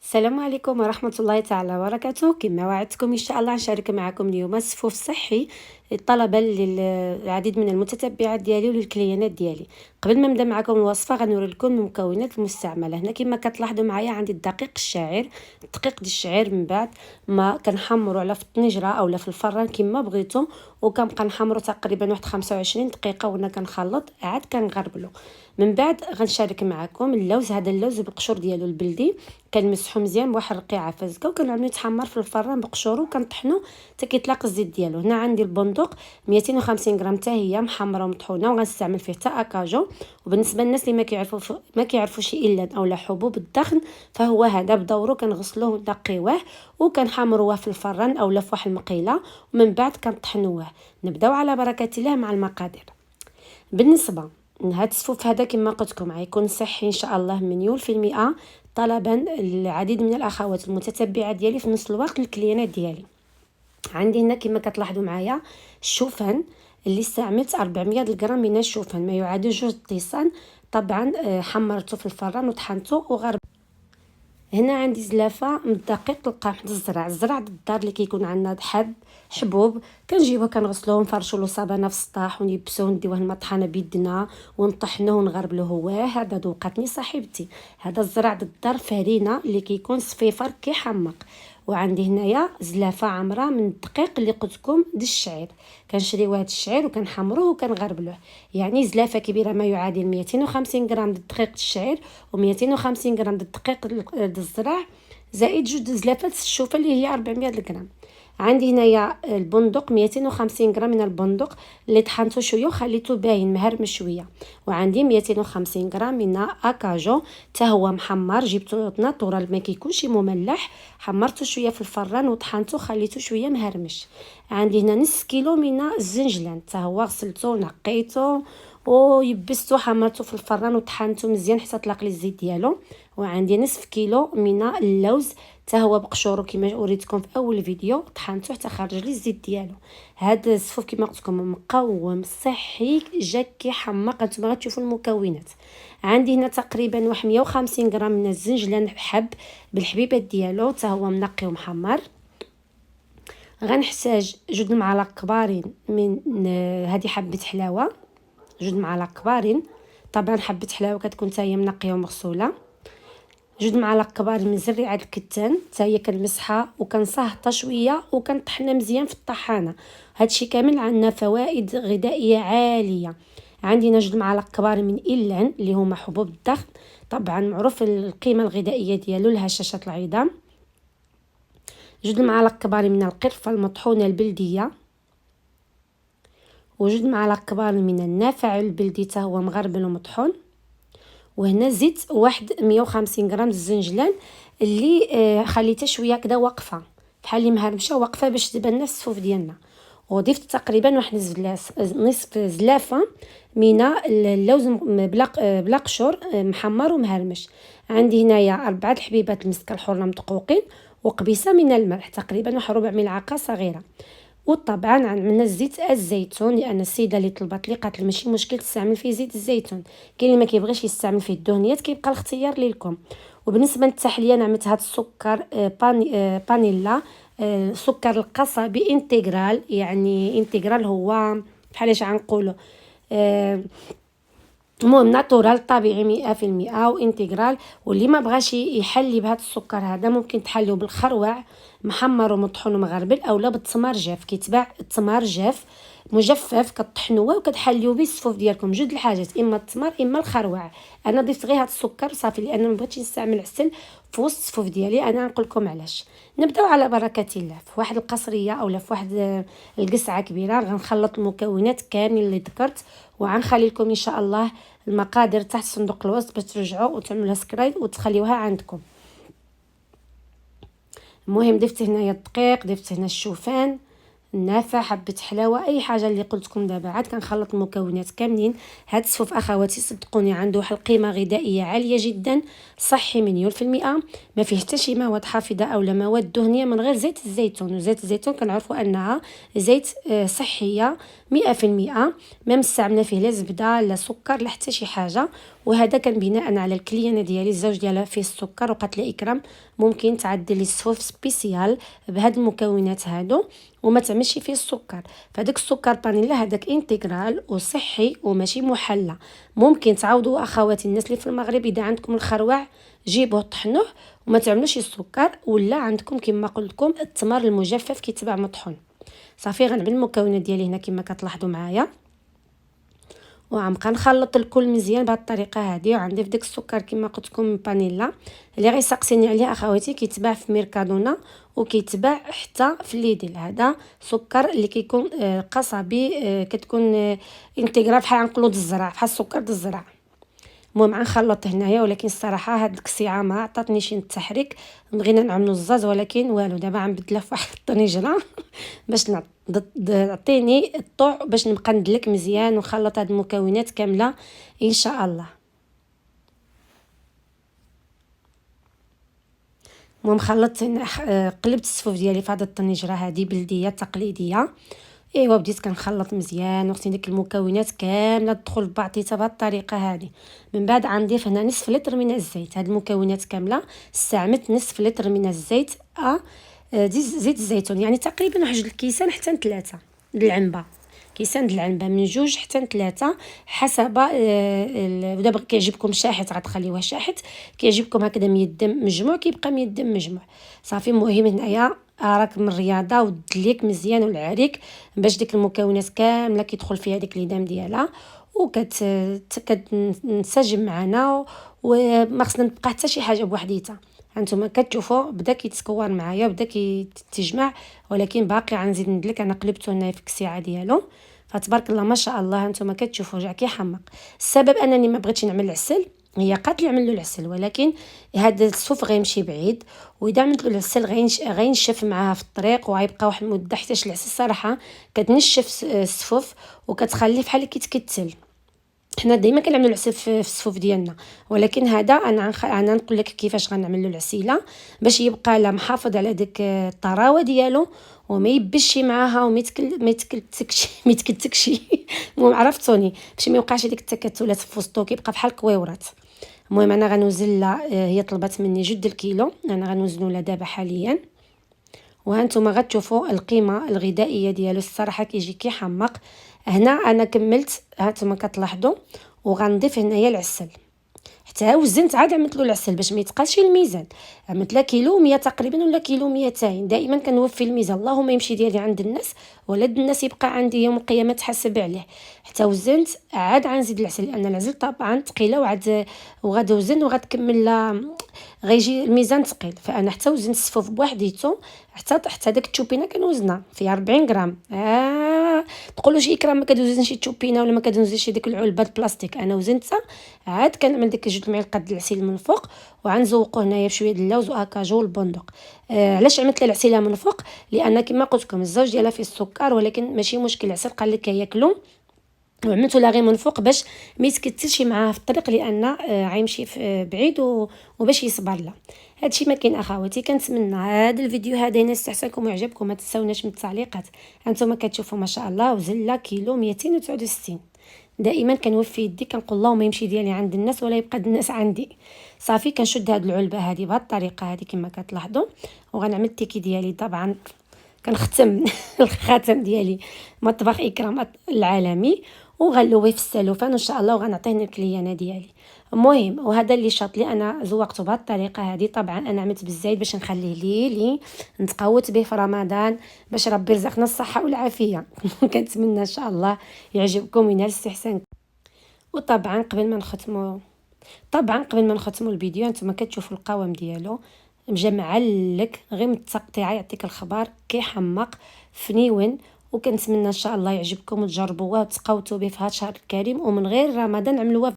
السلام عليكم ورحمة الله تعالى وبركاته. كما وعدتكم إن شاء الله نشارك معكم اليوم الصفوف الصحي طلبا للعديد من المتتبعات ديالي وللكليانات ديالي. قبل ما نبدا معكم الوصفة غنوري لكم المكونات المستعملة. هنا كما كتلاحظوا معايا عندي الدقيق الشعير. الدقيق ديال الشعير من بعد ما كنحمروا على في الطنجرة اولا في الفران كما بغيتو، وكنبقى نحمروا تقريبا واحد 25 دقيقة وانا كنخلط عاد كنغربلو. من بعد غنشارك معكم اللوز. هذا اللوز بالقشور ديالو البلدي كنمسحو مزيان بواحد الرقيعه فازكه وكنعملو يتحمر في الفران بقشورو وكنطحنو حتى كيطلق الزيت ديالو. هنا عندي البندق 250 غرام حتى هي محمره ومطحونه، وغنستعمل فيه حتى اكاجو. وبالنسبه للناس اللي ما كيعرفوش الا اولا حبوب الدخن فهو هذا بدورو كنغسلوه ونقيوه وكنحمروه في الفران اولا في واحد المقيله، ومن بعد كنطحنوه. نبداو على بركه الله مع المقادير. بالنسبه هاد الصفوف هذا كما قلت لكم غيكون صحي ان شاء الله مليون في المئة، طلبا العديد من الاخوات المتتبعات ديالي في نفس الوقت الكليانات ديالي. عندي هنا كما كتلاحظوا معايا الشوفان اللي استعملت 400 غرام من الشوفان ما يعادل 2 طيسان. طبعا حمرته في الفران وطحنته وغرب. هنا عندي زلافه من الدقيق القمح الزرع الدار اللي كيكون عندنا حبوب كنجيبوه كنغسلوه ونفرشوا له صابونه في السطح ونيبسوه نديوه المطحنه بيدنا ونطحنوه ونغربلوه. هو هذا ذوقتني صاحبتي. هذا الزرع الدار فرينه اللي كيكون صفيفر كيحمق. وعندي هنايا زلافه عمره من الدقيق اللي قلت لكم د الشعير. كنشريو هذا الشعير وكنحمروه وكنغربلوه. يعني زلافه كبيره ما يعادل 250 غرام د الدقيق الشعير و250 غرام د الدقيق د الزرع، زائد جوج زلافات الشوفه اللي هي 400 غرام. عندي هنايا البندق 250 غرام من البندق اللي طحنته شويه وخليته باين مهرمش شويه. وعندي 250 غرام من اكاجو حتى هو محمر، جبته ناتورال ما كيكونش مملح، حمرته شويه في الفران وطحنته خليته شويه مهرمش. عندي هنا نص كيلو من الزنجلان حتى هو غسلته ونقيته ويبسته حمرته في الفران وطحنته مزيان حتى طلق لي الزيت ديالو. وعندي نصف كيلو من اللوز حتى هو بقشورو كما وريتكم في اول فيديو، طحنته حتى خرج لي الزيت ديالو. هذا الصفوف كما قلت لكم مقوم صحي جا كيحمق. نتوما غتشوفوا المكونات. عندي هنا تقريبا واحد 150 غرام من الزنجلان حب بالحبيبات ديالو حتى هو منقي ومحمر. غنحتاج 2 معالق كبارين من هذه حبه حلاوه، 2 معالق كبارين. طبعا حبه حلاوه كتكون حتى هي منقيه ومغسوله. 2 معالق كبار من زريعه الكتان حتى هي كنمسحها وكنصهطها شويه وكنطحنها مزيان في الطحانه. هادشي كامل عندنا فوائد غذائيه عاليه. عندنا 2 معالق كبار من إلان اللي هما حبوب الضغط، طبعا معروف القيمه الغذائيه ديالو لهشاشه العظام. 2 معالق كبار من القرفه المطحونه البلديه، و2 معالق كبار من النافع البلدي حتى هو مغربل ومطحون. وهنا زيت واحد 150 غرام الزنجلان اللي خليته شويه كذا واقفه بحال اللي مهرمشه واقفه باش تبان نفس الصفوف ديالنا. وضفت تقريبا واحد نصف زلافه من اللوز بلا قشور محمر ومهرمش. عندي هنايا 4 حبيبات المسك الحره مدقوقين وقبيصه من الملح تقريبا واحد ربع ملعقه صغيره. وطبعا عملنا زيت الزيتون لان السيده اللي طلبت لي قالت لي ماشي مشكل تستعمل فيه زيت الزيتون، كاين اللي ما كيبغيش يستعمل فيه الدهنيات كيبقى الاختيار لكم. وبالنسبه للتحليه نعمت هذا السكر بانيلا، سكر القصبي انتغرال. يعني انتغرال هو بحال اش غنقولوا المهم ناتورال طبيعي 100% وانتغرال. واللي ما بغاش يحلي بهذا السكر هذا ممكن تحليو بالخروع محمر ومطحون ومغربل اولا بالتمر جاف. كيتباع التمر جاف مجفف كطحنوه وكتحليو به الصفوف ديالكم. جوج الحاجات اما التمر اما الخروع. انا ضفت غير هذا السكر صافي لان ما بغيتش نستعمل عسل في وسط الصفوف ديالي. انا نقول لكم علاش. نبداو على بركه الله. في واحد القصريه اولا في واحد القصعه كبيره غنخلط المكونات كامل اللي ذكرت، وغنخلي لكم ان شاء الله المقادير تحت صندوق الوصف باش ترجعوا وتعملوها سكرايب وتخليوها عندكم. المهم ضفت هنايا الدقيق، ضفت هنا الشوفان، نافع، حبه حلاوه، اي حاجه اللي قلت لكم دابا. عاد كنخلط المكونات كاملين. هاد السفوف اخواتي صدقوني عنده واحد القيمه غذائيه عاليه جدا، صحي 100%، ما فيه حتى شي مواد حافظه او مواد دهنيه من غير زيت الزيتون. وزيت الزيتون كنعرفوا انها زيت صحيه 100%، ما مستعمله فيه لا زبده لا سكر لا حتى شي حاجه. وهذا كان بناء على الكليانه ديالي، الزوج ديالها فيه السكر، وقالت لي اكرام ممكن تعدلي السفوف سبيسيال بهاد المكونات هادو وما تعملش فيه السكر. فداك السكر بانيلا هذاك انتغرال وصحي وماشي محلى. ممكن تعوضوا اخواتي الناس اللي في المغرب، اذا عندكم الخروع جيبوه طحنوه وما تعملوش السكر، ولا عندكم كما قلت لكم التمر المجفف كيتباع مطحون. صافي غنعمل المكونات ديالي هنا كما كتلاحظوا معايا، وغنبقى نخلط الكل مزيان بهذه الطريقه هذه. وعندي في داك السكر كما قلت لكم بانيلا اللي غيسقسيني عليه اخواتي، كيتباع في ميركادونا وكيتباع حتى في ليدل. هذا سكر اللي كيكون قصبي، كتكون انتغرال بحال عنقلود الزرع، بحال السكر د الزرع. المهم غنخلط هنايا، ولكن الصراحه هاد الكسيعه ما عطاتنيش التحريك. بغينا نعملوا الزاز ولكن والو. دابا غنبدلها في واحد الطنجره باش تعطيني الطوع، باش نبقى ندلك مزيان ونخلط هاد المكونات كامله ان شاء الله. المهم خلطت، قلبت الصفوف ديالي في هذه الطنجره هذه بلديه تقليديه. ايوا بديت كنخلط مزيان، وخصني ديك المكونات كامله تدخل ببعضيتها بهذه الطريقه هذه. من بعد غنضيف هنا نصف لتر من الزيت. هاد المكونات كامله استعملت نصف لتر من الزيت، زيت الزيتون، يعني تقريبا واحد الكيسان حتى 3 العنبه، كيسان د العنبه من 2 حتى 3 حسب. دابا كيعجبكم شاحط غتخليوه شاحط، كيعجبكم هكذا ميدم مجموع كيبقى ميدم مجموع. صافي المهم هنايا راك من الرياضه ودليك مزيان والعريك باش ديك المكونات كامله كيدخل فيها ديك اليدام ديالها كتنسجم معنا، وما خصنا نبقى حتى شي حاجه بوحديتها. هانتوما كتشوفوا بدا كيتكور معايا، بدا كيتجمع، ولكن باقي غنزيد ندلك. انا قلبته هنا في الكسيعه ديالو، فتبارك الله ما شاء الله. هانتوما كتشوفوا رجع كيحمق. السبب انني ما بغيتش نعمل العسل، هي قالت لي عمل له العسل، ولكن هذا الصوف غيمشي بعيد، واذا عملت له العسل غينشف معاها في الطريق، وغيبقى واحد المده حتى العسل صراحه كتنشف الصفوف وكتخليه بحال كيتكتل. حنا ديما كنعملوا العسل في الصفوف ديالنا، ولكن هذا انا نقول لك كيفاش غنعمل له العسيله باش يبقى لا محافظ على ديك الطراوه ديالو، وما يبشي معاها وما يتكتكش المهم عرفتوني، باش ما يوقعش ديك التكتلات في وسطو كيبقى بحال الكويورات. المهم انا غنوزن لها، هي طلبت مني 2 الكيلو، انا غنوزنوا لها دابا حاليا. وهانتوما غتشوفوا القيمه الغذائيه ديالو، الصراحه كيجي كيحمق. هنا انا كملت، هانتوما كتلاحظوا، وغنضيف هنايا العسل. حتى وزنت عاد عملت له العسل باش ما يتقاسش الميزان، عملت لا كيلو 100 تقريبا ولا كيلو 200. دائما كنوفي الميزان، اللهم يمشي ديالي عند الناس ولا الناس يبقى عندي يوم القيامه تحسب عليه. حتى وزنت عاد غنزيد العسل، لان العسل طبعا ثقيله وغادي وزن وغتكمل غيجي الميزان ثقيل. فانا حتى وزنت الصفوف بوحديتو، حتى داك التشوبينه كنوزنها فيها 40 غرام. تقولوا شي اكرام ما كدوزنش التشوبينه ولا ما كدوزنش ديك العلبه البلاستيك، انا وزنتها. عاد كنعمل ديك 2 معالق د العسل من الفوق، وغنزوقو هنايا بشويه د اللوز واكاجو والبندق. علاش عملت العسيله من الفوق؟ لان كما قلت لكم الزوج ديالها فيه السكر، ولكن ماشي مشكل، العسل قال لك ياكلوا، وعملته لا غير من فوق باش ما يتكتلش معاه في الطريق، لان غيمشي بعيد وباش يصبر له. هادشي ما كاين اخواتي. كنتمنى هذا الفيديو هذا يستحسنكم ويعجبكم، ما تنساوناش من التعليقات. هانتوما كتشوفوا ما شاء الله وزله كيلو 269. دائما كنوفي يدي كنقول اللهم يمشي ديالي عند الناس ولا يبقى الناس عندي. صافي كنشد هاد العلبه هذه بهذه الطريقه هذه كما كتلاحظوا، وغنعمل التيكي ديالي. طبعا كنختم الخاتم ديالي مطبخ اكرام العالمي، وغنلويه في السلوفان ان شاء الله، وغنعطيه للكليانه ديالي. المهم وهذا اللي شاط لي انا زوقته بهذه الطريقه هذه. طبعا انا عملت بالزايد باش نخليه لي نتقوت به في رمضان، باش ربي يرزقنا الصحه والعافيه. كنتمنى ان شاء الله يعجبكم وينال استحسانكم. وطبعا قبل ما نختموا الفيديو، انتم كتشوفوا القوام ديالو مجمعلك غير من التقطيعه، يعطيك الخبر كيحمق فنيون. وكنتمنى ان شاء الله يعجبكم وتجربوه وتقوتوا به في هذا الشهر الكريم، ومن غير رمضان عملوه